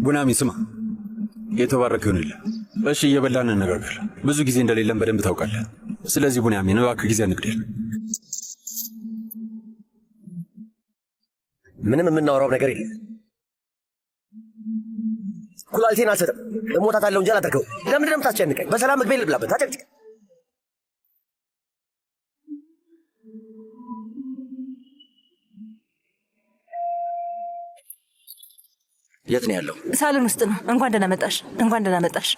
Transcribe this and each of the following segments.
ቡናሚ ስማ፣ የተባረከ ይሁንልህ። እሺ እየበላን እንነጋገር። ብዙ ጊዜ እንደሌለን በደንብ ታውቃለህ። ስለዚህ ቡናሚ እባክህ ጊዜ እንግደል። ምንም የምናወራው ነገር የለም። ኩላሊቴን አልሰጥም፣ እሞታታለሁ እንጂ አላደርገውም። ለምንድን ነው የምታስጨንቀኝ? በሰላም ምግቤን ልብላበት። አጨቅጭቅ። የት ነው ያለው? ሳሎን ውስጥ ነው። እንኳን ደህና መጣሽ። እንኳን ደህና መጣሽ።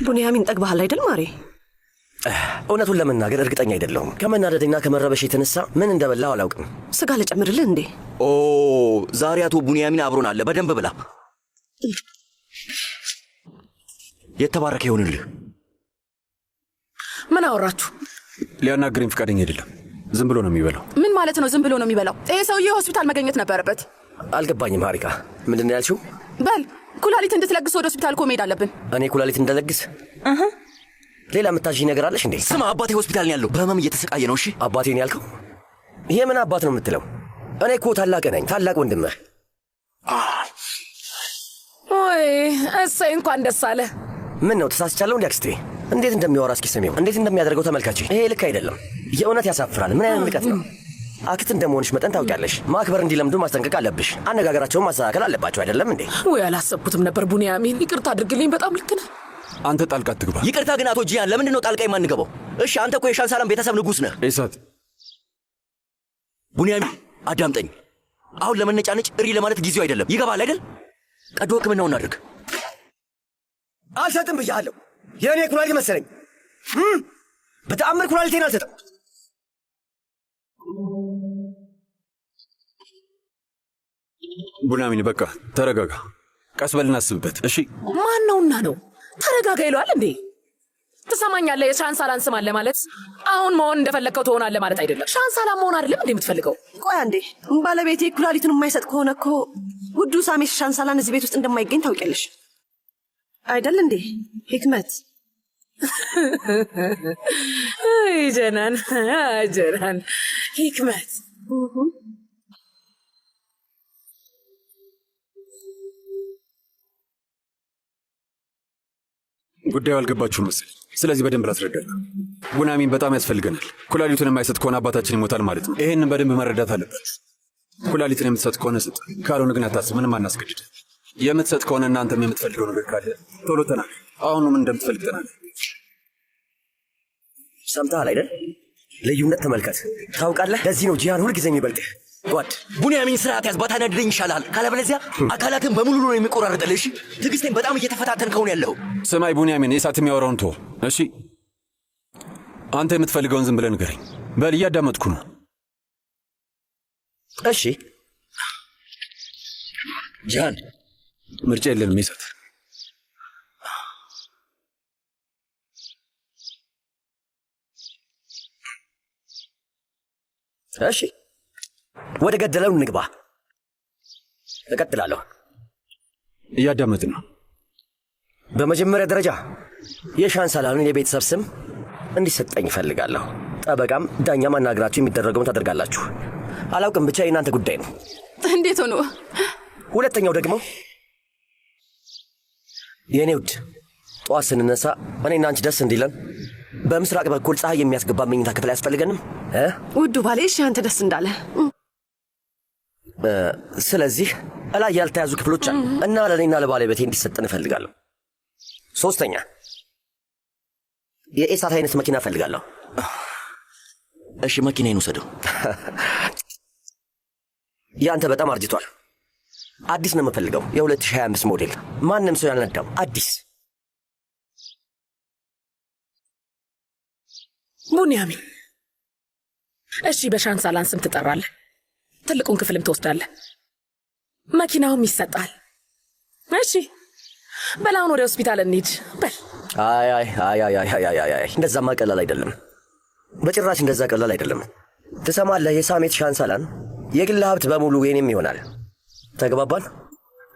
ቡንያሚን ጠግበሃል አይደል ማሬ? እውነቱን ለመናገር እርግጠኛ አይደለሁም። ከመናደድና ከመረበሽ የተነሳ ምን እንደበላው አላውቅም። ስጋ ልጨምርልህ እንዴ? ኦ ዛሬ አቶ ቡንያሚን አብሮን አለ። በደንብ ብላ። የተባረከ ይሁንልህ። ምን አወራችሁ? ሊያናግረኝ ፈቃደኛ አይደለም። ዝም ብሎ ነው የሚበላው። ምን ማለት ነው ዝም ብሎ ነው የሚበላው? ይሄ ሰውዬ ሆስፒታል መገኘት ነበረበት። አልገባኝም ሀሪካ፣ ምንድን ነው ያልሽው? በል ኩላሊት እንድትለግስ ወደ ሆስፒታል እኮ መሄድ አለብን። እኔ ኩላሊት እንደለግስ? ሌላ የምታዥኝ ነገር አለሽ እንዴ? ስማ፣ አባቴ ሆስፒታል ነው ያለው። በህመም እየተሰቃየ ነው። እሺ አባቴን ያልከው? ይሄ ምን አባት ነው የምትለው? እኔ እኮ ታላቅ ነኝ፣ ታላቅ ወንድምህ። ወይ እሰይ፣ እንኳን ደስ አለ። ምን ነው ተሳስቻለሁ እንዴ አክስቴ? እንዴት እንደሚያወራ እስኪ ስሚው፣ እንዴት እንደሚያደርገው ተመልካች። ይሄ ልክ አይደለም፣ የእውነት ያሳፍራል። ምን አይነት ንቀት ነው? አክት እንደመሆንሽ መጠን ታውቂያለሽ። ማክበር እንዲለምዱ ማስጠንቀቅ አለብሽ። አነጋገራቸውን ማስተካከል አለባቸው። አይደለም እንዴ? ወይ አላሰብኩትም ነበር ቡንያሚን። ይቅርታ አድርግልኝ። በጣም ልክ ነህ። አንተ ጣልቃ አትግባ። ይቅርታ ግን አቶ ጂያን፣ ለምንድን ነው ጣልቃ የማንገባው? እሺ አንተ እኮ የሻንሳላም ቤተሰብ ንጉሥ ነህ። ኢሳት፣ ቡንያሚን አዳምጠኝ። አሁን ለመነጫነጭ እሪ ለማለት ጊዜው አይደለም። ይገባል አይደል? ቀዶ ሕክምናውን አድርግ። አልሰጥም ብያለሁ። የእኔ ኩላሊት መሰለኝ። በተአምር ኩላሊቴን አልሰጥም። ቡናሚን በቃ ተረጋጋ። ቀስ በልና አስብበት። እሺ ማን ነውና ነው ተረጋጋ ይለዋል እንዴ? ትሰማኛለህ? የሻንሳላን ስም አለ ማለት አሁን መሆን እንደፈለግከው ትሆናለህ ማለት አይደለም። ሻንሳላ መሆን አይደለም እንዴ የምትፈልገው? ቆይ አንዴ፣ ባለቤቴ ኩላሊቱን የማይሰጥ ከሆነ እኮ ውዱ ሳሜሽ ሻንሳላን እዚህ ቤት ውስጥ እንደማይገኝ ታውቂያለሽ አይደል እንዴ ሂክመት? ጀናን ጀናን ሂክመት ጉዳዩ አልገባችሁም መሰለኝ። ስለዚህ በደንብ ላስረዳለሁ። ቡናሚን በጣም ያስፈልገናል። ኩላሊቱን የማይሰጥ ከሆነ አባታችን ይሞታል ማለት ነው። ይሄንን በደንብ መረዳት አለባችሁ። ኩላሊትን የምትሰጥ ከሆነ ስጥ፣ ካልሆነ ግን አታስብ። ምንም አናስገድድ። የምትሰጥ ከሆነ እናንተም የምትፈልገው ነገር ካለ ቶሎ ተናገር። አሁኑ ምን እንደምትፈልግ ተናገር። ሰምተሃል አይደል? ልዩነት ተመልከት። ታውቃለህ፣ ለዚህ ነው ጂያን ሁልጊዜ የሚበልጥህ። ጓድ ቡንያሚን ስርዓት ያዝ፣ ባታናድደኝ ይሻልሃል። ካለበለዚያ አካላትን በሙሉ ነው የሚቆራርጠልህ። እሺ ትዕግስቴን በጣም እየተፈታተንከው ነው ያለው። ስማይ ቡንያሚን፣ የእሳት የሚያወራውን ቶ እሺ፣ አንተ የምትፈልገውን ዝም ብለህ ንገረኝ። በል እያዳመጥኩ ነው። እሺ ጂያን፣ ምርጫ የለንም ይሰት። እሺ ወደ ገደለው እንግባ። እቀጥላለሁ። እያዳመጥን ነው። በመጀመሪያ ደረጃ የሻንሳላንን የቤተሰብ ስም እንዲሰጠኝ እፈልጋለሁ። ጠበቃም ዳኛም አናግራችሁ የሚደረገውን ታደርጋላችሁ። አላውቅም፣ ብቻ የእናንተ ጉዳይ ነው። እንዴት ሆኖ? ሁለተኛው ደግሞ የእኔ ውድ፣ ጠዋት ስንነሳ እኔና አንቺ ደስ እንዲለን በምስራቅ በኩል ፀሐይ የሚያስገባ መኝታ ክፍል አያስፈልገንም? ውዱ ባሌ፣ እሺ አንተ ደስ እንዳለ። ስለዚህ እላይ ያልተያዙ ክፍሎች አሉ እና ለእኔና ለባለቤቴ እንዲሰጠን እፈልጋለሁ። ሶስተኛ የኤሳት አይነት መኪና እፈልጋለሁ። እሺ መኪናዬን ውሰደው። ያንተ በጣም አርጅቷል። አዲስ ነው የምፈልገው፣ የ2025 ሞዴል፣ ማንም ሰው ያልነዳው አዲስ። ቡንያሚን እሺ፣ በሻንሳላን ስም ትጠራለህ፣ ትልቁን ክፍልም ትወስዳለህ፣ መኪናውም ይሰጣል። እሺ በላውን ወደ ሆስፒታል እንሂድ። በል። አይ እንደዛማ ቀላል አይደለም፣ በጭራሽ እንደዛ ቀላል አይደለም። ትሰማለህ? የሳሜት ሻንሳላን የግል ሀብት በሙሉ የኔም ይሆናል። ተግባባን?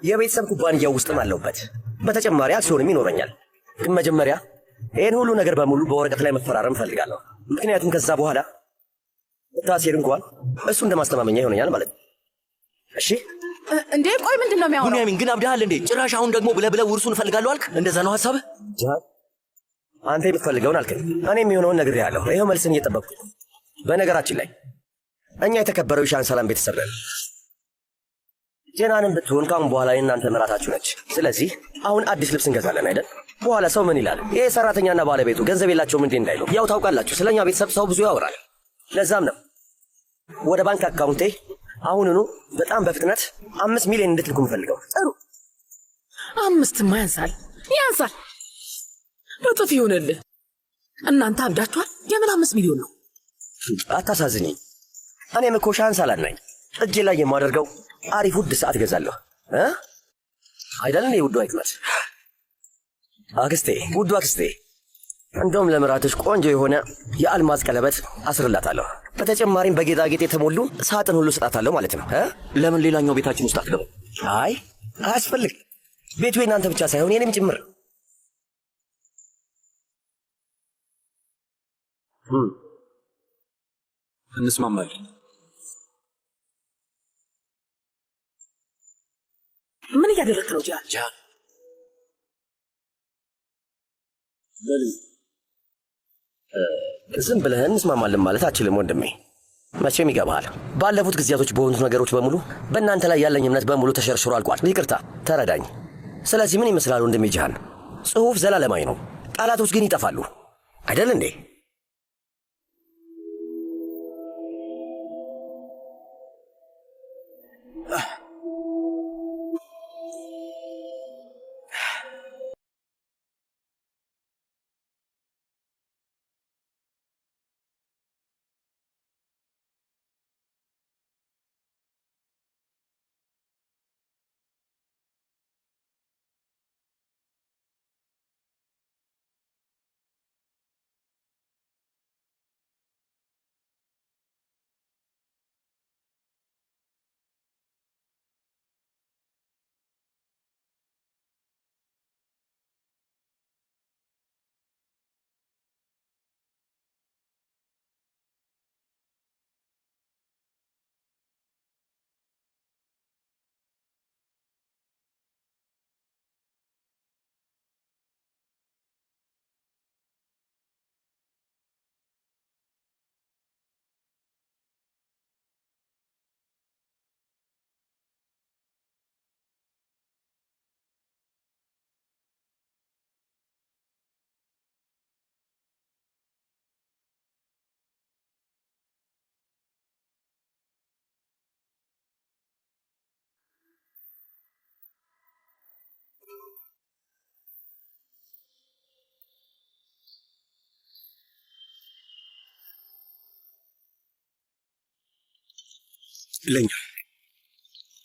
የቤተሰብ ኩባንያው ውስጥም አለሁበት። በተጨማሪ አክሲዮንም ይኖረኛል። ግን መጀመሪያ ይህን ሁሉ ነገር በሙሉ በወረቀት ላይ መፈራረም እፈልጋለሁ። ምክንያቱም ከዛ በኋላ ታሴር እንኳን እሱ እንደማስተማመኛ ይሆነኛል ማለት ነው። እሺ እንዴ ቆይ ምንድን ነው የሚያወራው? ቡንያሚን ግን አብዳሃል እንዴ? ጭራሽ አሁን ደግሞ ብለህ ውርሱን እፈልጋለሁ አልክ? እንደዛ ነው ሐሳብህ? ጃን አንተ የምትፈልገውን አልከኝ፣ እኔ የሚሆነውን ነግሬሃለሁ። ይኸው መልስን እየጠበቅኩ ነው። በነገራችን ላይ እኛ የተከበረው የሻንሳላን ቤተሰብ ነን። ጀናንም ብትሆን ካሁን በኋላ የእናንተ ምራታችሁ ነች። ስለዚህ አሁን አዲስ ልብስ እንገዛለን አይደል? በኋላ ሰው ምን ይላል? ይሄ ሰራተኛና ባለቤቱ ገንዘብ የላቸውም እንዴ እንዳይሉ። ያው ታውቃላችሁ፣ ስለኛ ቤተሰብ ሰው ብዙ ያወራል። ለዛም ነው ወደ ባንክ አካውንቴ አሁኑኑ በጣም በፍጥነት 5 ሚሊዮን እንድትልኩ የምፈልገው። ጥሩ 5ማ ያንሳል። እጥፍ ይሁንልህ። እናንተ አብዳችኋል። የምን 5 ሚሊዮን ነው? አታሳዝኝ። እኔም እኮ ሻንሳላን ነኝ። እጄ ላይ የማደርገው አሪፍ ውድ ሰዓት እገዛለሁ አይደል? እኔ ውዱ አይክመት አክስቴ፣ ውዱ አክስቴ፣ እንደውም ለምራትሽ ቆንጆ የሆነ የአልማዝ ቀለበት አስርላታለሁ። በተጨማሪም በጌጣጌጥ የተሞሉ ሳጥን ሁሉ ስጣታለሁ ማለት ነው። ለምን ሌላኛው ቤታችን ውስጥ አትገባም? አይ አያስፈልግ። ቤቱ የእናንተ ብቻ ሳይሆን የኔም ጭምር። እንስማማለን። ምን እያደረግህ ነው ጃን? ዝም ብለህ እንስማማለን ማለት አችልም ወንድሜ። መቼም ይገባሃል፣ ባለፉት ጊዜያቶች በሆኑት ነገሮች በሙሉ በእናንተ ላይ ያለኝ እምነት በሙሉ ተሸርሽሮ አልቋል። ይቅርታ ተረዳኝ። ስለዚህ ምን ይመስላል ወንድሜ ጃን? ጽሑፍ ዘላለማዊ ነው፣ ቃላቶች ግን ይጠፋሉ አይደል እንዴ?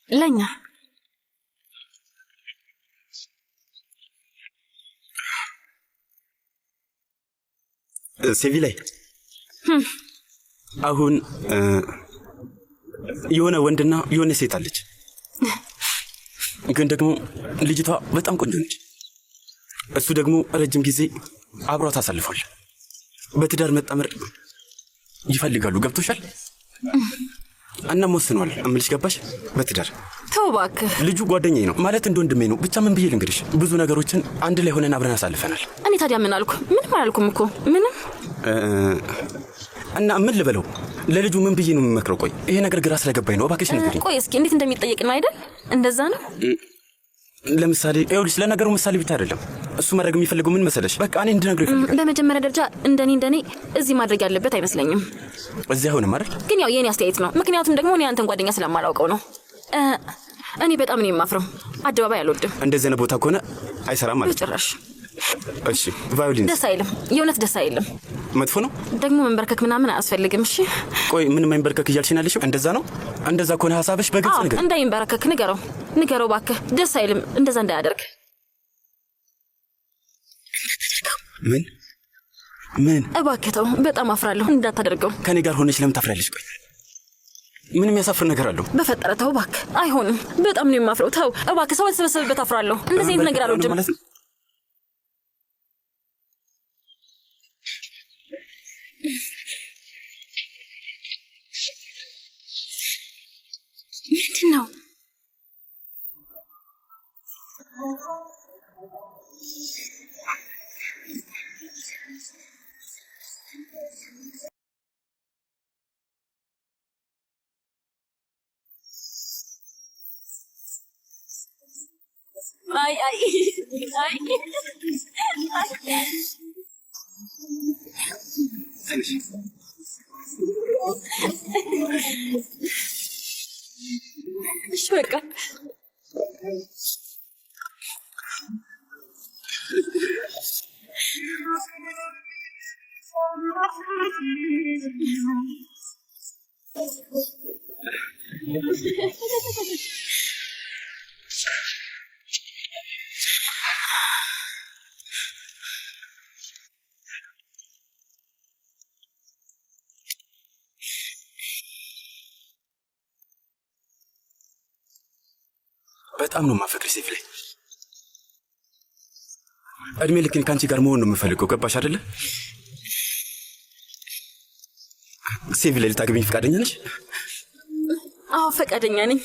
ለኛ ሴቪ ላይ አሁን የሆነ ወንድና የሆነ ሴት አለች። ግን ደግሞ ልጅቷ በጣም ቆንጆ ነች። እሱ ደግሞ ረጅም ጊዜ አብሯት አሳልፏል። በትዳር መጣመር ይፈልጋሉ። ገብቶሻል? እናም ወስነዋል። እምልሽ ገባሽ? በትዳር ተው እባክህ። ልጁ ጓደኛዬ ነው ማለት እንደ ወንድሜ ነው። ብቻ ምን ብዬ ልንገርሽ፣ ብዙ ነገሮችን አንድ ላይ ሆነን አብረን አሳልፈናል። እኔ ታዲያ ምን አልኩ? ምንም አላልኩም እኮ ምንም። እና ምን ልበለው? ለልጁ ምን ብዬ ነው የምመክረው? ቆይ ይሄ ነገር ግራ ስለገባኝ ነው። እባክሽ ንገሪኝ። ቆይ እስኪ እንዴት እንደሚጠየቅ ነው አይደል? እንደዛ ነው። ለምሳሌ ይኸውልሽ፣ ለነገሩ ምሳሌ ብቻ አይደለም እሱ ማድረግ የሚፈልገው ምን መሰለሽ? በቃ እኔ እንድነግረው ይፈልጋል። በመጀመሪያ ደረጃ እንደኔ እዚህ ማድረግ ያለበት አይመስለኝም። እዚህ አይሆንም አይደል? ግን ያው የኔ አስተያየት ነው። ምክንያቱም ደግሞ እኔ አንተን ጓደኛ ስለማላውቀው ነው። እኔ በጣም ነው የማፍረው። አደባባይ አልወድም። እንደዚህ አይነት ቦታ ከሆነ አይሰራም ማለት ጭራሽ። እሺ ቫዮሊን ደስ አይልም። የእውነት ደስ አይልም። መጥፎ ነው ደግሞ መንበርከክ ምናምን አያስፈልግም። እሺ ቆይ ምን መንበርከክ እያልሽኝ ያለሽው? እንደዛ ነው? እንደዛ ከሆነ ሀሳብሽ በግልጽ ንገር። እንዳይንበረከክ ንገረው እባክህ። ደስ አይልም። እንደዛ እንዳያደርግ። ምን እባክህ ተው። በጣም አፍራለሁ። እንዳታደርገው። ከኔ ጋር ሆነሽ ለምን ታፍራለሽ? ቆይ ምንም ያሳፍር ነገር አለው? በፈጠረ ተው እባክህ። አይሆንም። በጣም ነው የማፍረው። ተው እባክህ። ሰው በተሰበሰበበት አፍራለሁ። እንደዚህ አይነት ነገር አልወድም። ምንድን ነው? አይ አይ አይ እሺ በቃ በጣም ነው የማፈቅርሽ ሴፍ ላይ እድሜ ልክን ከአንቺ ጋር መሆን ነው የምፈልገው። ገባሽ አይደለ? ሴፍ ላይ ልታገቢኝ ፈቃደኛ ነሽ? አዎ ፈቃደኛ ነኝ።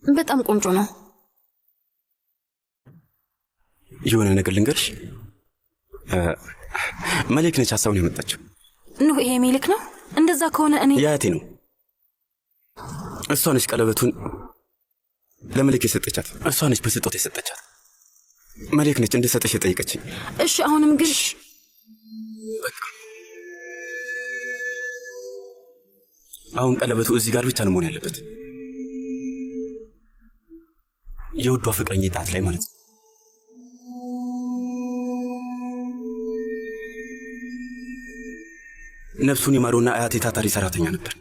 በጣም ቆንጆ ነው። የሆነ ነገር ልንገርሽ፣ መሌክ ነች ሀሳቡን ያመጣችው። ኑ ይሄ ሜልክ ነው? እንደዛ ከሆነ እኔ የአያቴ ነው። እሷ ነች ቀለበቱን ለመሌክ የሰጠቻት። እሷ ነች በስጦታ የሰጠቻት። መሌክ ነች እንድሰጥሽ የጠየቀችኝ። እሺ አሁንም ግን አሁን ቀለበቱ እዚህ ጋር ብቻ ነው መሆን ያለበት፣ የውዷ ፍቅረኛ ጣት ላይ ማለት ነው። ነፍሱን የማረውና አያቴ ታታሪ ሰራተኛ ነበር።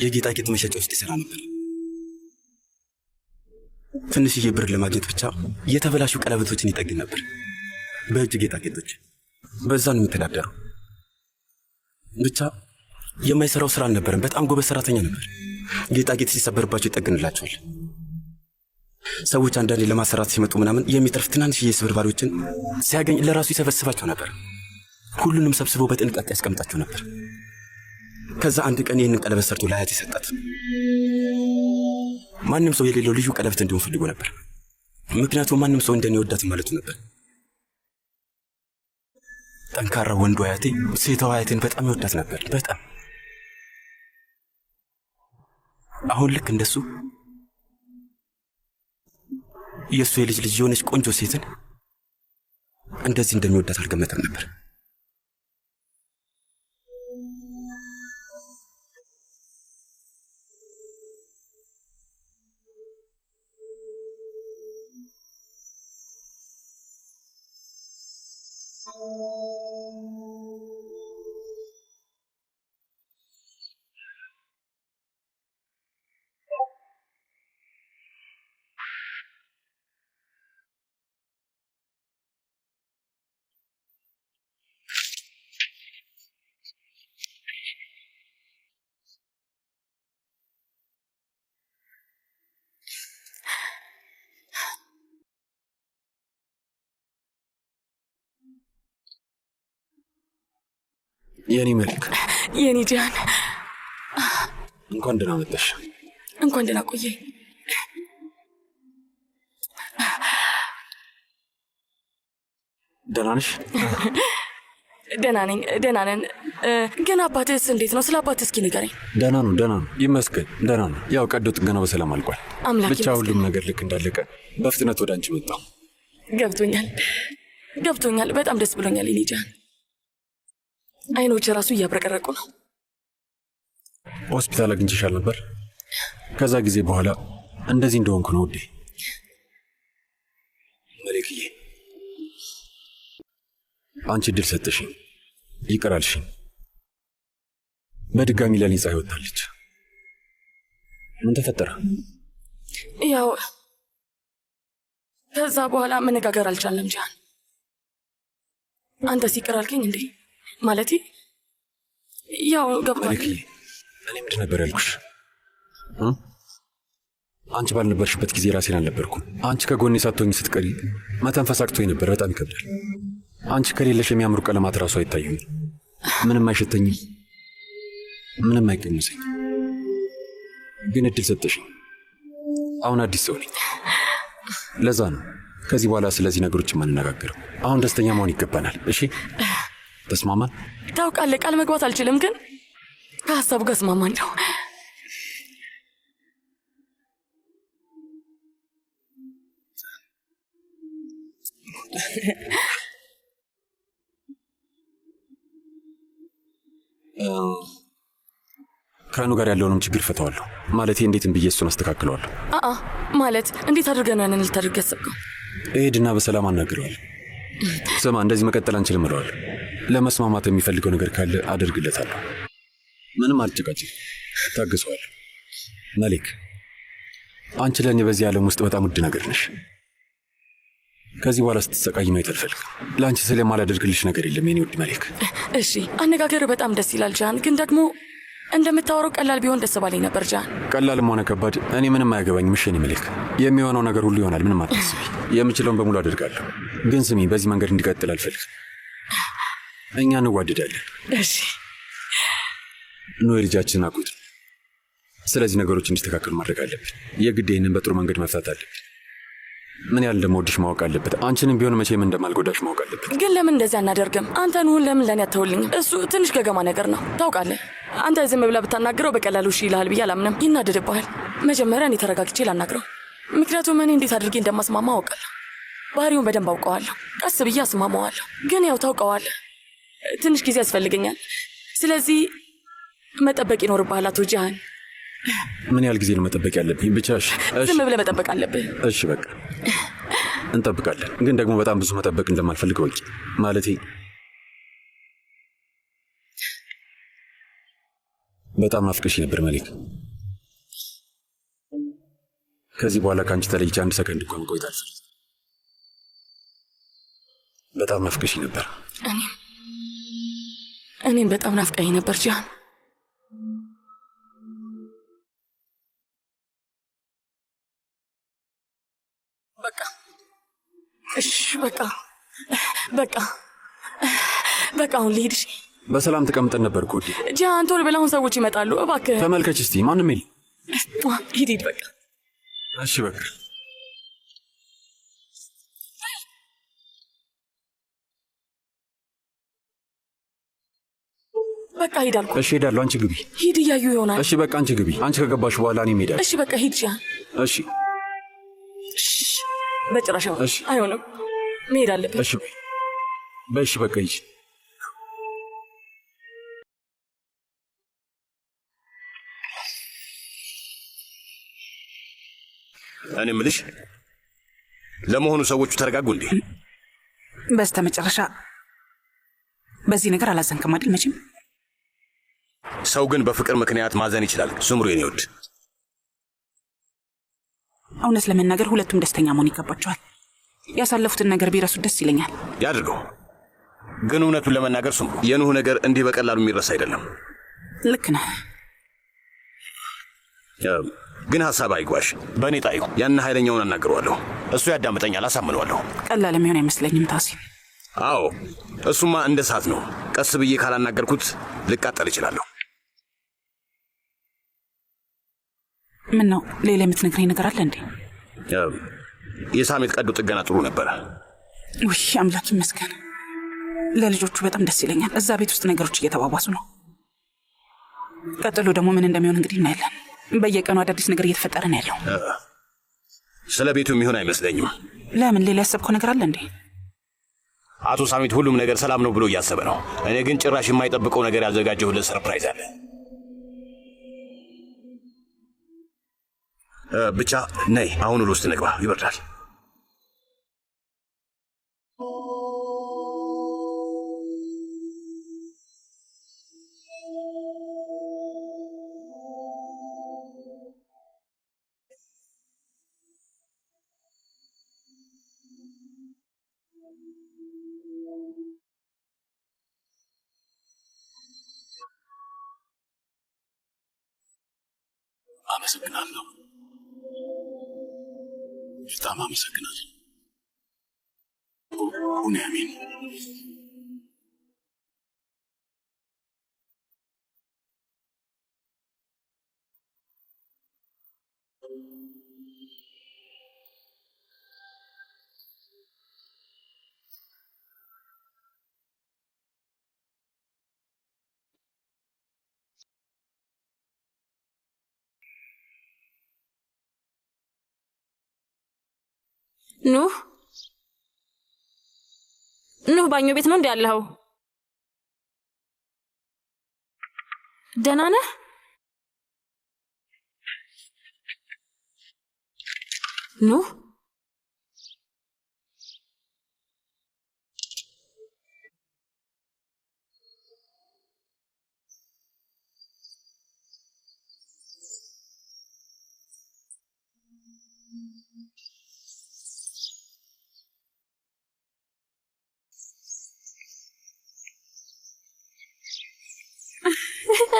የጌጣጌጥ መሸጫ ውስጥ ይሰራ ነበር። ትንሽዬ ብር ለማግኘት ብቻ የተበላሹ ቀለበቶችን ይጠግን ነበር፣ በእጅ ጌጣጌጦች። በዛ ነው የሚተዳደረው። ብቻ የማይሰራው ስራ አልነበረም። በጣም ጎበዝ ሰራተኛ ነበር። ጌጣጌጥ ሲሰበርባቸው ይጠግንላቸዋል። ሰዎች አንዳንዴ ለማሰራት ሲመጡ ምናምን የሚተርፍ ትናንሽዬ ስብርባሪዎችን ሲያገኝ ለራሱ ይሰበስባቸው ነበር። ሁሉንም ሰብስበው በጥንቃቄ ያስቀምጣቸው ነበር። ከዛ አንድ ቀን ይህንን ቀለበት ሰርቶ ለአያቴ ሰጣት። ማንም ሰው የሌለው ልዩ ቀለበት እንዲሆን ፈልጎ ነበር። ምክንያቱም ማንም ሰው እንደኔ ወዳት ማለቱ ነበር። ጠንካራ ወንዱ አያቴ ሴታው አያቴን በጣም ይወዳት ነበር። በጣም አሁን ልክ እንደሱ የእሱ የልጅ ልጅ የሆነች ቆንጆ ሴትን እንደዚህ እንደሚወዳት አልገመተም ነበር። የኔ መልክ፣ የኔ ጃን፣ እንኳን ደህና መጣሽ። እንኳን ደህና ቆየ። ደህና ነሽ? ደህና ነኝ፣ ደህና ነን። ግን አባትስ እንዴት ነው? ስለ አባትህ እስኪ ንገረኝ። ደህና ነው ይመስገን፣ ደህና ነው። ያው ቀዶ ጥገናው በሰላም አልቋል። አምላክ ብቻ ሁሉም ነገር ልክ እንዳለቀ በፍጥነት ወደ አንቺ መጣሁ። ገብቶኛል። በጣም ደስ ብሎኛል። የኔ ጃን አይኖች ራሱ እያብረቀረቁ ነው። ሆስፒታል አግኝቼሻል ነበር? ከዛ ጊዜ በኋላ እንደዚህ እንደሆንኩ ነው ውዴ። መሌክዬ አንቺ እድል ሰጥሽኝ፣ ይቅር አልሽኝ። በድጋሚ ለኔ ፀሐይ ወጣለች። ምን ተፈጠረ? ያው ከዛ በኋላ መነጋገር አልቻለም። ጃን አንተ ሲቅር አልከኝ እንዴ? ማለቴ ያው ገብቷል። መሌክዬ እኔ ምንድን ነበር ያልኩሽ? አንቺ ባልነበርሽበት ጊዜ ራሴን አልነበርኩም። አንቺ ከጎኔ ሳትሆኝ ስትቀሪ መተንፈስ አቅቶኝ ነበር። በጣም ይከብዳል። አንቺ ከሌለሽ የሚያምሩ ቀለማት ራሱ አይታዩኝ። ምንም አይሸተኝም፣ ምንም አይቀንሰኝ። ግን እድል ሰጠሽኝ። አሁን አዲስ ሰው ነኝ። ለዛ ነው ከዚህ በኋላ ስለዚህ ነገሮች የማንነጋገረው። አሁን ደስተኛ መሆን ይገባናል። እሺ ተስማማን? ታውቃለህ፣ ቃል መግባት አልችልም፣ ግን ከሀሳቡ ጋር እስማማለሁ። ከአኑ ጋር ያለውንም ችግር ፈተዋለሁ። ማለቴ እንዴትም ብዬ እሱን አስተካክለዋለሁ። ማለት እንዴት አድርገን ያንን ልታደርግ ያሰብከው? እሄድና በሰላም አናግረዋለሁ። ስማ፣ እንደዚህ መቀጠል አንችልም እለዋለሁ። ለመስማማት የሚፈልገው ነገር ካለ አደርግለታለሁ። ምንም አልጨቃጭም፣ እታገሰዋለሁ። መሌክ፣ አንቺ ለእኔ በዚህ ዓለም ውስጥ በጣም ውድ ነገር ነሽ። ከዚህ በኋላ ስትሰቃይ ማየት አልፈልግም። ለአንቺ ስለማላደርግልሽ ነገር የለም የኔ ውድ መሌክ። እሺ፣ አነጋገር በጣም ደስ ይላል ጃን፣ ግን ደግሞ እንደምታወራው ቀላል ቢሆን ደስ ባለኝ ነበር ጃን። ቀላልም ሆነ ከባድ እኔ ምንም አያገባኝም። እሺ የኔ መሌክ፣ የሚሆነው ነገር ሁሉ ይሆናል። ምንም አታስቢ። የምችለውን በሙሉ አደርጋለሁ። ግን ስሚ፣ በዚህ መንገድ እንዲቀጥል አልፈልግም። እኛ እንዋደዳለን። እሺ፣ ኖ የልጃችን አጎት። ስለዚህ ነገሮች እንዲስተካከሉ ማድረግ አለብን። የግድ ይህንን በጥሩ መንገድ መፍታት አለብን። ምን ያህል እንደምወድሽ ማወቅ አለበት። አንቺንም ቢሆን መቼም እንደማልጎዳሽ ማወቅ አለበት። ግን ለምን እንደዚህ አናደርግም? አንተን ለምን ለኔ አተውልኝም? እሱ ትንሽ ገገማ ነገር ነው ታውቃለህ። አንተ ዝም ብለህ ብታናግረው በቀላሉ እሺ ይልሃል ብዬ አላምንም። ይናደድብሃል። መጀመሪያ እኔ ተረጋግቼ ላናግረው፣ ምክንያቱም እኔ እንዴት አድርጌ እንደማስማማ አውቃለሁ። ባህሪውን በደንብ አውቀዋለሁ። ቀስ ብዬ አስማማዋለሁ። ግን ያው ታውቀዋለህ፣ ትንሽ ጊዜ ያስፈልገኛል። ስለዚህ መጠበቅ ይኖርብሃል አቶ ጃን። ምን ያህል ጊዜ ነው መጠበቅ ያለብኝ? ብቻ ዝም ብለህ መጠበቅ አለብህ። እሺ በቃ እንጠብቃለን። ግን ደግሞ በጣም ብዙ መጠበቅ እንደማልፈልግ ወቂ። ማለቴ በጣም ናፍቀሽ ነበር መሌክ። ከዚህ በኋላ ከአንቺ ተለይቼ አንድ ሰከንድ እንኳን መቆየት አልፈልግም። በጣም ናፍቀሽ ነበር። እኔም በጣም ናፍቀኝ ነበር ጃን። በቃ አሁን ልሂድ። እሺ፣ በሰላም ተቀምጠን ነበር እኮ ጃን። ቶሎ በል፣ አሁን ሰዎች ይመጣሉ። እባክህ ተመልከች እስቲ፣ ማንም የለም። ሂድ በቃ። እሺ በቃ ሂድ አልኩህ። እሺ ሄዳለሁ። አንቺ ግቢ። ሂድ፣ እያዩ ይሆናል። እሺ በቃ አንቺ ግቢ። አንቺ ከገባሽ በኋላ እኔም ሄዳለሁ። እሺ በቃ ሂድ ጃን። እሺ በጭራሽ አይሆንም፣ መሄድ አለብን። እሺ በእሺ በቃ ሂጂ። እኔ የምልሽ ለመሆኑ ሰዎቹ ተረጋጉ እንዴ? በስተ መጨረሻ በዚህ ነገር አላዘንክም አይደል? መቼም ሰው ግን በፍቅር ምክንያት ማዘን ይችላል። ስምሩ የኔ ውድ፣ እውነት ለመናገር ሁለቱም ደስተኛ መሆን ይገባቸዋል። ያሳለፉትን ነገር ቢረሱት ደስ ይለኛል። ያድርገው። ግን እውነቱን ለመናገር ስምሩ፣ የኑህ ነገር እንዲህ በቀላሉ የሚረሳ አይደለም። ልክ ነህ። ግን ሐሳብ አይጓሽ፣ በእኔ ጣዩ። ያን ኃይለኛውን አናግረዋለሁ። እሱ ያዳምጠኛል፣ አሳምነዋለሁ። ቀላል የሚሆን አይመስለኝም ታሲ። አዎ እሱማ እንደ እሳት ነው። ቀስ ብዬ ካላናገርኩት ልቃጠል እችላለሁ። ምን ነው ሌላ የምትነግረኝ ነገር አለ እንዴ? የሳሜት ቀዶ ጥገና ጥሩ ነበረ። ውይ አምላክ ይመስገን። ለልጆቹ በጣም ደስ ይለኛል። እዛ ቤት ውስጥ ነገሮች እየተባባሱ ነው። ቀጥሎ ደግሞ ምን እንደሚሆን እንግዲህ እናያለን። በየቀኑ አዳዲስ ነገር እየተፈጠረ ነው ያለው። ስለ ቤቱ የሚሆን አይመስለኝም። ለምን? ሌላ ያሰብከው ነገር አለ እንዴ? አቶ ሳሚት ሁሉም ነገር ሰላም ነው ብሎ እያሰበ ነው። እኔ ግን ጭራሽ የማይጠብቀው ነገር ያዘጋጀሁለት ሰርፕራይዝ አለ። ብቻ ነይ፣ አሁን ውስጥ ንግባ፣ ይበርዳል። አመሰግናለሁ። በጣም አመሰግናለሁ። ቡንያሚን ኑህ ባኞ ቤት ነው እንዴ ያለኸው? ደህና ነህ? ኑህ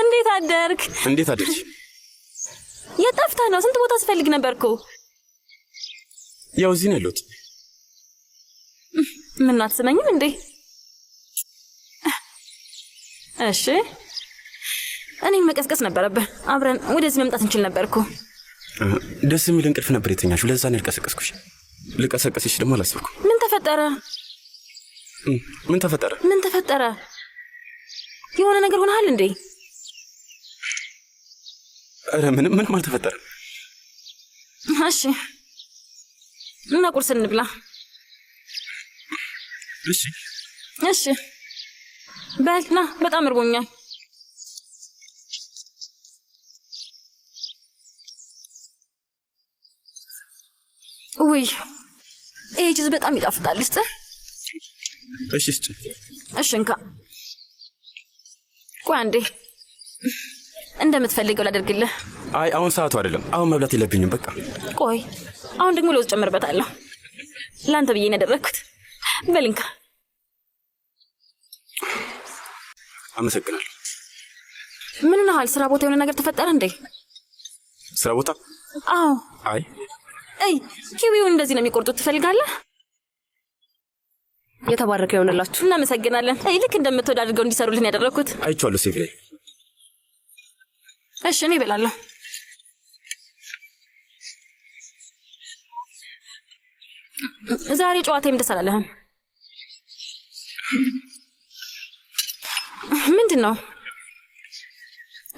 እንዴት አደርክ? እንዴት አደርሽ? የት ጠፍተህ ነው? ስንት ቦታ ስፈልግ ነበርኩ። ያው እዚህ ነው ያለሁት። ምን አትሰማኝም እንዴ? እሺ እኔን መቀስቀስ ነበረብህ። አብረን ወደዚህ መምጣት እንችል ነበርኩ። ደስ የሚል እንቅልፍ ነበር የተኛሽው። ለዛ ነው ያልቀሰቀስኩሽ። ልቀሰቀስሽ ደግሞ አላሰብኩም። ምን ተፈጠረ? ምን ተፈጠረ? ምን ተፈጠረ? የሆነ ነገር ሆነሃል እንዴ? ኧረ ምንም አልተፈጠረም። እሺ እና ቁርስ እንብላ። እሺ በል ና፣ በጣም እርቦኛል። ውይ ይሄ ጁስ በጣም ይጣፍጣል። እሺ እሺ እንካ። ቆይ አንዴ እንደምትፈልገው ላደርግልህ። አይ አሁን ሰዓቱ አይደለም። አሁን መብላት የለብኝም። በቃ ቆይ አሁን ደግሞ ለውዝ ጨምርበታለሁ። ለአንተ ብዬ ነው ያደረግኩት። በል እንካ። አመሰግናለሁ። ምን ነሃል? ስራ ቦታ የሆነ ነገር ተፈጠረ እንዴ? ስራ ቦታ? አዎ። አይ ኪዊውን እንደዚህ ነው የሚቆርጡት። ትፈልጋለህ? የተባረከ ይሆንላችሁ። እናመሰግናለን። ልክ እንደምትወድ አድርገው እንዲሰሩልን ያደረግኩት። አይቼዋለሁ ሴፍ ላይ። እሺ እኔ እበላለሁ። ዛሬ ጨዋታዬም ደስ አላለህም? ምንድን ነው?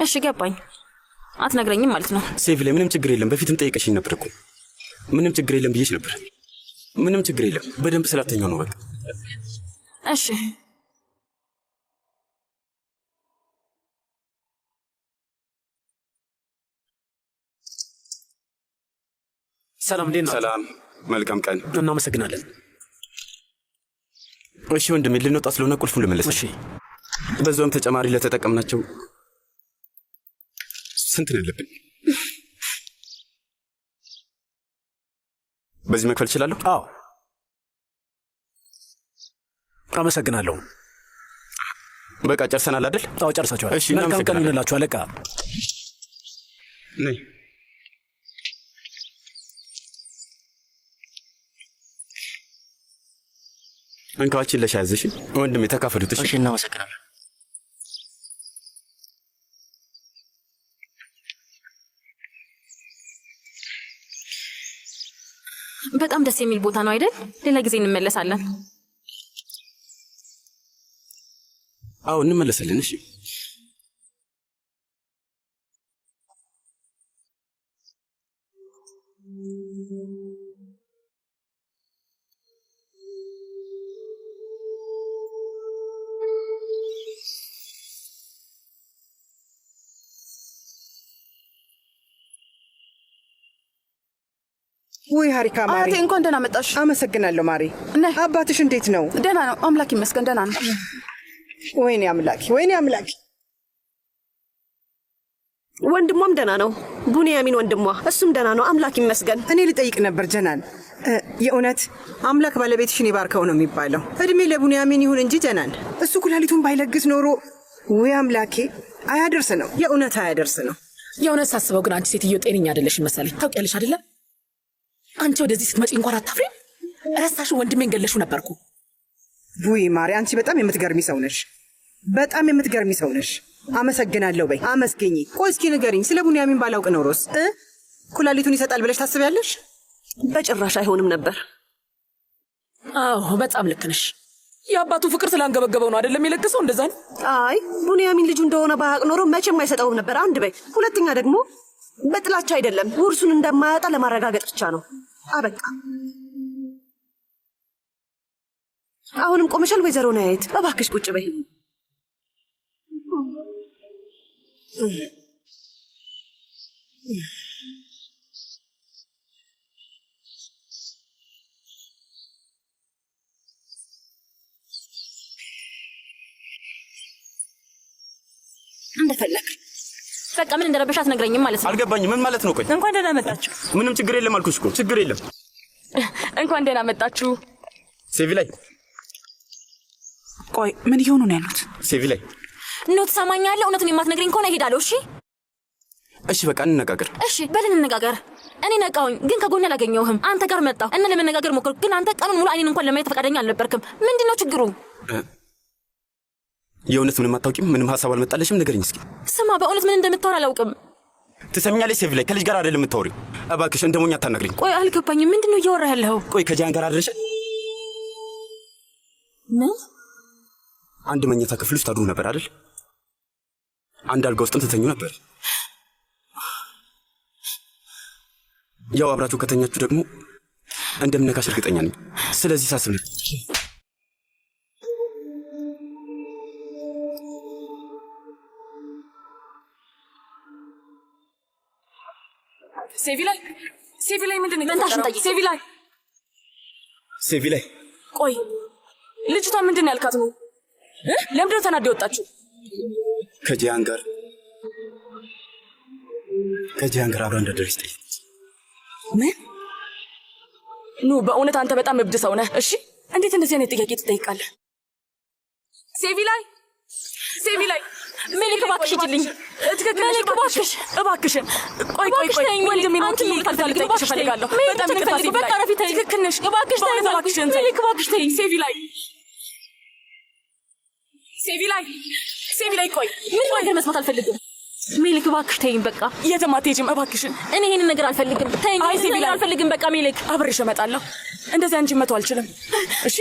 እሺ ገባኝ። አትነግረኝም ማለት ነው? ሴፍ ላይ ምንም ችግር የለም። በፊትም ጠይቀሽኝ ነበር እኮ። ምንም ችግር የለም ብዬሽ ነበር። ምንም ችግር የለም። በደንብ ስላተኛው ነው በቃ። እሺ ሰላም፣ እንዴት ነው? ሰላም፣ መልካም ቀን። እናመሰግናለን። እሺ ወንድሜ፣ ልንወጣ ስለሆነ ቁልፉን ልመለስ። እሺ። በዛውም ተጨማሪ ለተጠቀምናቸው ስንት ነው ያለብን? በዚህ መክፈል እችላለሁ? አዎ። አመሰግናለሁ። በቃ ጨርሰናል አይደል? አዎ ጨርሳችኋል። እሺ፣ መልካም ቀን ይሁንላችሁ አለቃ። ነይ። እንካችን ለሻያዝሽ ወንድሜ፣ ተካፈሉት። እሺ፣ እናመሰግናለን። በጣም ደስ የሚል ቦታ ነው አይደል? ሌላ ጊዜ እንመለሳለን። አዎ እንመለሳለን። እሺ ውይ ሀሪካ ማሪ፣ አያቴ እንኳን ደህና መጣሽ። አመሰግናለሁ ማሪ። አባትሽ እንዴት ነው? ደህና ነው፣ አምላክ ይመስገን ደህና ነው። ወይኔ አምላኪ፣ ወይኔ አምላኪ። ወንድሟም ደህና ነው፣ ቡንያሚን ወንድሟ፣ እሱም ደህና ነው፣ አምላክ ይመስገን። እኔ ልጠይቅ ነበር ጀናን፣ የእውነት አምላክ ባለቤትሽን ይባርከው ነው የሚባለው። እድሜ ለቡንያሚን ይሁን እንጂ ጀናን፣ እሱ ኩላሊቱን ባይለግስ ኖሮ ውይ አምላኬ፣ አያደርስ ነው፣ የእውነት አያደርስ ነው። የእውነት ሳስበው ግን አንቺ ሴትዮ ጤነኛ አይደለሽም መሰለኝ። ታውቂያለሽ አይደለም? አንቺ ወደዚህ ስትመጪ እንኳን አታፍሪም? ረሳሽ? ወንድሜን ገለሹ ነበርኩ። ውይ ማሪ፣ አንቺ በጣም የምትገርሚ ሰው ነሽ፣ በጣም የምትገርሚ ሰው ነሽ። አመሰግናለሁ በይ፣ አመስገኝ። ቆይ እስኪ ንገሪኝ፣ ስለ ቡንያሚን ባላውቅ ኖሮስ ኩላሊቱን ይሰጣል ብለሽ ታስቢያለሽ? በጭራሽ አይሆንም ነበር። አዎ በጣም ልክ ነሽ። የአባቱ ፍቅር ስላንገበገበው ነው አይደለም የለገሰው? እንደዛ ነው። አይ ቡንያሚን ልጁ እንደሆነ ባያውቅ ኖሮ መቼም አይሰጠውም ነበር። አንድ በይ። ሁለተኛ ደግሞ በጥላቻ አይደለም፣ ውርሱን እንደማያጣ ለማረጋገጥ ብቻ ነው። አበቃ። አሁንም ቆመሻል ወይዘሮ ናየት? እባክሽ ቁጭ በይ። እንደፈለግ በቃ ምን እንደረበሻት ነግረኝም ማለት ነው። አልገባኝም። ምን ማለት ነው? ቆይ እንኳን ደህና መጣችሁ። ምንም ችግር የለም አልኩሽ እኮ ችግር የለም። እንኳን ደህና መጣችሁ። ሴቪ ላይ ቆይ ምን እየሆኑ ነው ያሉት? ሴቪ ላይ ነው ትሰማኛለህ? እውነቱን የማትነግረኝ ከሆነ እሄዳለሁ። እሺ እሺ፣ በቃ እንነጋገር። እሺ በልን እንነጋገር። እኔ ነቃሁኝ፣ ግን ከጎን አላገኘሁህም። አንተ ጋር መጣሁ እና ለመነጋገር ሞከርኩ፣ ግን አንተ ቀኑን ሙሉ አይኔን እንኳን ለማየት ፈቃደኛ አልነበርክም። ምንድነው ችግሩ? የእውነት ምንም አታውቂም? ምንም ሀሳብ አልመጣለሽም? ንገሪኝ እስኪ። ስማ፣ በእውነት ምን እንደምታወራ አላውቅም። ትሰሚኛለሽ? ሴቪ ላይ ከልጅ ጋር አይደለም የምታወሪው። እባክሽ እንደ ሞኝ አታናግሪኝ። ቆይ አልገባኝም። ምንድነው እያወራ ያለኸው? ቆይ ከጂያን ጋር አድረሽ ምን አንድ መኝታ ክፍል ውስጥ ታድሩ ነበር አይደል? አንድ አልጋ ውስጥም ትተኙ ነበር። ያው አብራችሁ ከተኛችሁ ደግሞ እንደምነካሽ እርግጠኛ ነኝ። ስለዚህ ሳስብ ነው ሴቪ ላይ ምንድን ነው የተፈጠረው? ሴቪ ላይ ቆይ ልጅቷ ምንድን ነው ያልካት ነው? ለምንድነው ተናዳ የወጣችሁ? ከጂያን ጋር አብራ እንዳደረች ጠይቅ። ምን? ኑ በእውነት አንተ በጣም እብድ ሰው ነህ። እሺ እንዴት እንደዚህ አይነት ጥያቄ ትጠይቃለህ? ሴቪ ላይ ሜሊክ እባክሽ ሂጂልኝ። ትክክል ነሽ። እባክሽን ቆይ ወንድሜ ነው አንቺ ሜሊክ ልጠይቅሽ እፈልጋለሁ። በጣም ይቅርታ። በቃ ረፊ ተይ። ትክክል ነሽ። እባክሽ ተይ። እባክሽን ሜሊክ እባክሽ ተይ። ሴቪ ላይ ቆይ ምን ነገር መስማት አልፈልግም። ሜሊክ እባክሽ ተይኝ። በቃ የትም አትሄጂም እባክሽን። እኔ ይሄንን ነገር አልፈልግም። ተይኝ። አይ ሴቪ ላይ አልፈልግም። በቃ ሜሊክ አብሬሽ እመጣለሁ። እንደዚህ አንቺ መተው አልችልም። እሺ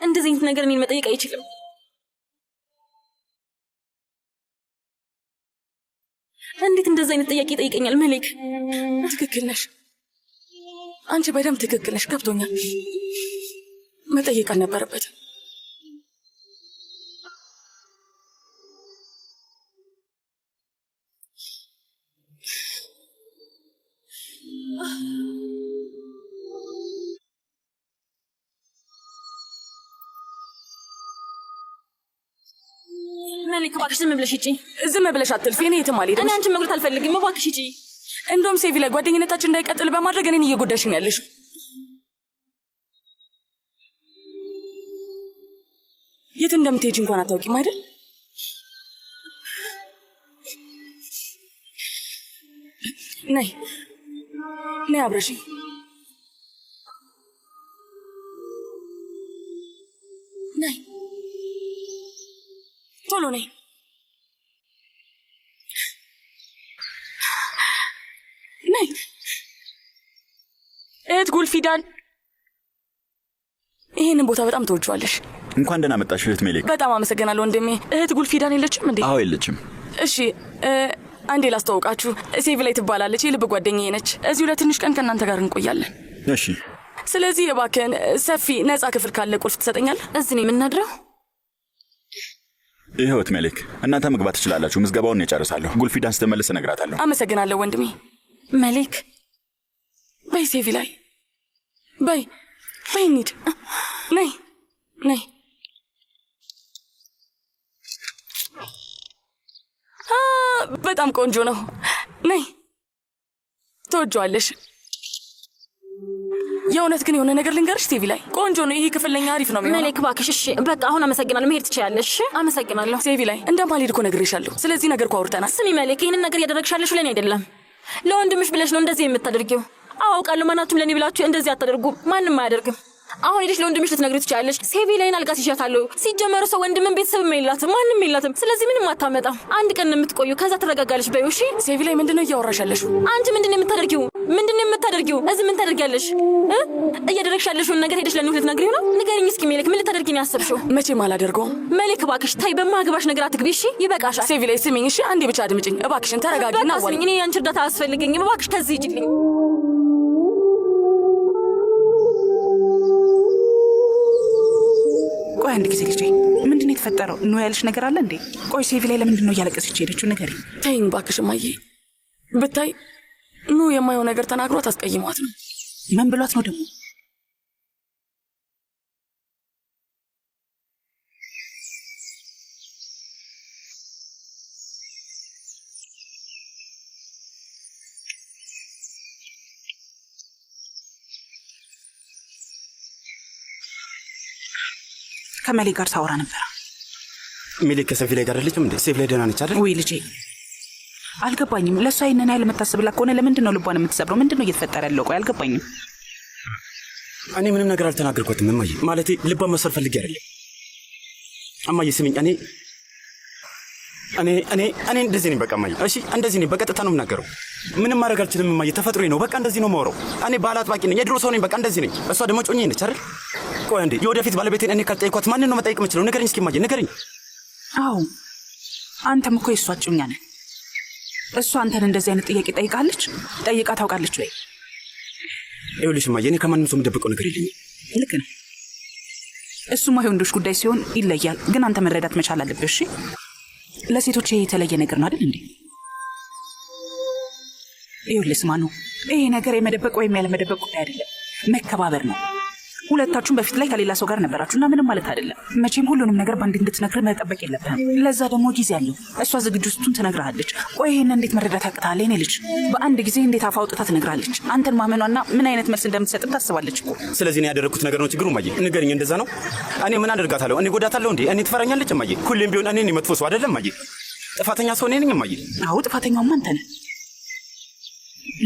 እንደዚህ አይነት ነገር እኔን መጠየቅ አይችልም። እንዴት እንደዚህ አይነት ጥያቄ ይጠይቀኛል? ሜሊክ ትክክል ነሽ። አንቺ በደንብ ትክክል ነሽ። ገብቶኛል። መጠየቅ አልነበረበትም። ሜሊክ እባክሽ ዝም ብለሽ ሂጂ። ዝም ብለሽ አትልፊ። እኔ የትም አልሄድም። እኔ አንቺን መጉዳት አልፈልግም። እባክሽ ሂጂ። እንደውም ሴቪ ላይ ጓደኝነታችን እንዳይቀጥል በማድረግ እኔን እየጎዳሽ ነው ያለሽው። የት እንደምትሄጂ እንኳን አታውቂም አይደል? ነይ ነይ አብረሽ ነይ፣ ቶሎ ነይ። ነይ እህት ጉልፊዳን፣ ይህንን ቦታ በጣም ተወጇለሽ። እንኳን ደህና መጣሽ እህት ሜሌክ። በጣም አመሰግናለሁ ወንድሜ። እህት ጉልፊዳን የለችም እንዴ? አዎ የለችም። እሺ አንዴ ላስተዋውቃችሁ፣ ሴቪ ላይ ትባላለች። የልብ ጓደኛዬ ነች። እዚሁ ለትንሽ ቀን ከእናንተ ጋር እንቆያለን። እሺ። ስለዚህ እባክህን ሰፊ ነፃ ክፍል ካለ ቁልፍ ትሰጠኛለህ? እዚህ ነው የምናድረው። ይኸው እህት ሜሌክ፣ እናንተ መግባት ትችላላችሁ። ምዝገባውን እጨርሳለሁ። ጉልፊዳን ስትመለስ እነግራታለሁ። አመሰግናለሁ ወንድሜ። መሌክ በይ ሴቪ ላይ በይ በይ፣ እንሂድ። ነይ ነይ። በጣም ቆንጆ ነው። ነይ፣ ትወጂዋለሽ። የእውነት ግን የሆነ ነገር ልንገርሽ ሴቪ ላይ ቆንጆ ነው። ይሄ ክፍል ለኛ አሪፍ ነው የሚሆነው። መሌክ እባክሽ። እሺ በቃ አሁን አመሰግናለሁ። መሄድ ትችያለሽ። አመሰግናለሁ ሴቪ ላይ። እንደማልሄድ እኮ ነግሬሻለሁ። ስለዚህ ነገር እኮ አውርተናል። ስሚ መሌክ፣ ይህንን ነገር እያደረግሻለሽ ለእኔ አይደለም፣ ለወንድምሽ ብለሽ ነው እንደዚህ የምታደርጊው። አውቃለሁ። ማናችሁም ለእኔ ብላችሁ እንደዚህ አታደርጉም። ማንም አያደርግም። አሁን ሄደሽ ለወንድምሽ ልትነግሪው ትችያለሽ። ሴቪ ላይን አልጋ ሲሻታለሁ። ሲጀመር ሰው ወንድምን ቤተሰብም የላትም፣ ማንም የላትም። ስለዚህ ምንም አታመጣም። አንድ ቀን ነው የምትቆዩ፣ ከዛ ትረጋጋለሽ። በይው እሺ። ሴቪ ላይ ምንድነው እያወራሽ ያለሽው? አንቺ ምንድነው የምታደርጊው? ምንድነው የምታደርጊው? እዚህ ምን ታደርጊያለሽ? እያደረግሽ ያለሽውን ነገር ሄደሽ ለእኔ ልትነግሪው ነው? ንገሪኝ እስኪ ሜሌክ፣ ምን ልታደርጊ ነው ያሰብሽው? መቼም አላደርገውም። ሜሌክ እባክሽ ተይ፣ በማግባሽ ነገር አትግቢ እሺ። ይበቃሻል። ሴቪ ላይ ስሚኝ እሺ፣ አንዴ ብቻ አድምጪኝ እባክሽን። ተረጋጊና አዋሪ። እኔ ያንቺ እርዳታ አያስፈልገኝም። እባክሽ ከዚህ ሂጂልኝ። ቆይ አንድ ጊዜ ልጄ፣ ምንድን ነው የተፈጠረው? ኑ ያልሽ ነገር አለ እንዴ? ቆይ ሴቪ ላይ ለምንድን ነው እያለቀሰች ሄደችው? ንገሪኝ። ተይኝ እባክሽ እማዬ። ብታይ ኑ የማየው ነገር ተናግሯት አስቀይሟት ነው። ምን ብሏት ነው ደግሞ? ከመሌ ጋር ሳወራ ነበር። ሜሌክ ከሴቪ ላይ ጋር አይደለችም እንዴ? ሴቪ ላይ ደህና ነች አይደል? ውይ ልጄ አልገባኝም። ለእሷ ይህንን ያህል የምታስብላት ከሆነ ለምንድን ነው ልቧን የምትሰብረው? ምንድን ነው እየተፈጠረ ያለው? ቆይ አልገባኝም። እኔ ምንም ነገር አልተናገርኳትም እማዬ። ማለቴ ልቧን መስፈር ፈልጌ አይደለም እማዬ። ስሚኝ፣ እኔ እንደዚህ ነኝ። በቃ እማዬ፣ እሺ እንደዚህ ነኝ። በቀጥታ ነው የምናገረው። ምንም ማድረግ አልችልም እማዬ። ተፈጥሮዬ ነው። በቃ እንደዚህ ነው የማወራው። እኔ ባል አጥባቂ ነኝ። የድሮ ሰው ነኝ። በቃ እንደዚህ ነኝ። እሷ ደግሞ ጮኛዬ ነች አይደል? ቆይ አንዴ፣ የወደፊት ባለቤቴን እኔ ካልጠየኳት ማንን ነው መጠየቅ የምችለው? ንገረኝ እስኪ እማዬ፣ ንገረኝ። አዎ አንተም እኮ የእሷ ጮኛ ነህ። እሷ አንተን እንደዚህ አይነት ጥያቄ ጠይቃለች? ጠይቃ ታውቃለች ወይ? ይኸውልሽ እማዬ፣ እኔ ከማንም ሰው የምደብቀው ነገር የለኝም። ልክ ነው። እሱማ የወንዶች ጉዳይ ሲሆን ይለያል። ግን አንተ መረዳት መቻል አለብህ። እሺ ለሴቶች ይሄ የተለየ ነገር ነው አይደል እንዴ? ይኸውልህ ስማ ነው፣ ይሄ ነገር የመደበቅ ወይም ያለመደበቅ ጉዳይ አይደለም፣ መከባበር ነው። ሁለታችሁም በፊት ላይ ከሌላ ሰው ጋር ነበራችሁ እና ምንም ማለት አይደለም። መቼም ሁሉንም ነገር በአንድ እንድትነግርህ መጠበቅ የለብህም። ለዛ ደግሞ ጊዜ አለው። እሷ ዝግጁቱን ትነግርሃለች። ቆይ ይሄን እንዴት መረዳት ያቅታል? የኔ ልጅ በአንድ ጊዜ እንዴት አፍ አውጥታ ትነግራለች? አንተን ማመኗና ምን አይነት መልስ እንደምትሰጥም ታስባለች እኮ። ስለዚህ እኔ ያደረግኩት ነገር ነው ችግሩ እማዬ? ንገረኝ። እንደዛ ነው? እኔ ምን አደርጋታለሁ? እኔ ጎዳታለሁ እንዴ? እኔ ትፈራኛለች እማዬ? ሁሌም ቢሆን እኔ መጥፎ ሰው አይደለም እማዬ። ጥፋተኛ ሰው እኔ ነኝ እማዬ። አዎ ጥፋተኛውማ አንተ ነህ።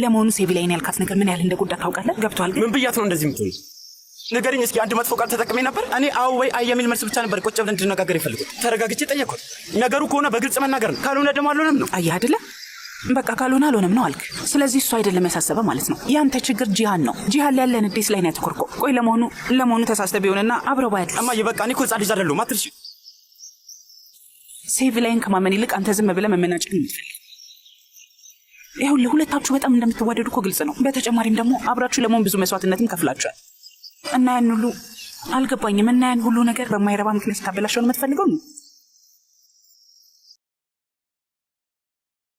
ለመሆኑ ሴቪ ላይን ያልካት ነገር ምን ያህል እንደጎዳ ታውቃለህ? ገብቶሃል? ምን ብያት ነው እንደዚህ የምትሆኑ? ንገረኝ እስኪ። አንድ መጥፎ ቃል ተጠቅሜ ነበር? እኔ አዎ ወይ አይ የሚል መልስ ብቻ ነበር ቁጭ ብለን እንድነጋገር የፈልጉት። ተረጋግቼ ጠየቅኩት። ነገሩ ከሆነ በግልጽ መናገር ነው፣ ካልሆነ ደግሞ አልሆነም ነው። አየህ አይደለ? በቃ ካልሆነ አልሆነም ነው አልክ። ስለዚህ እሱ አይደለም ያሳሰበ ማለት ነው። ያንተ ችግር ጂሃን ነው። ጂሃን ላይ ያለን ንዴት ላይ ነው ያተኮርከው። ቆይ ለመሆኑ ተሳስተ ቢሆንና አብረው ባያት እማዬ፣ በቃ እኔ እኮ ሕፃን ልጅ አይደለሁም አትልሽ። ሴቪ ላይን ከማመን ይልቅ አንተ ዝም ብለህ መመናጨቅ ነው የምትፈልግ። ይኸውልህ ሁለታችሁ በጣም እንደምትዋደዱ እኮ ግልጽ ነው። በተጨማሪም ደግሞ አብራችሁ ለመሆን ብዙ መስዋዕትነትም ከፍላችኋል። እና ያን ሁሉ አልገባኝም። እና ያን ሁሉ ነገር በማይረባ ምክንያት ታበላሸው ነው የምትፈልገው ነው?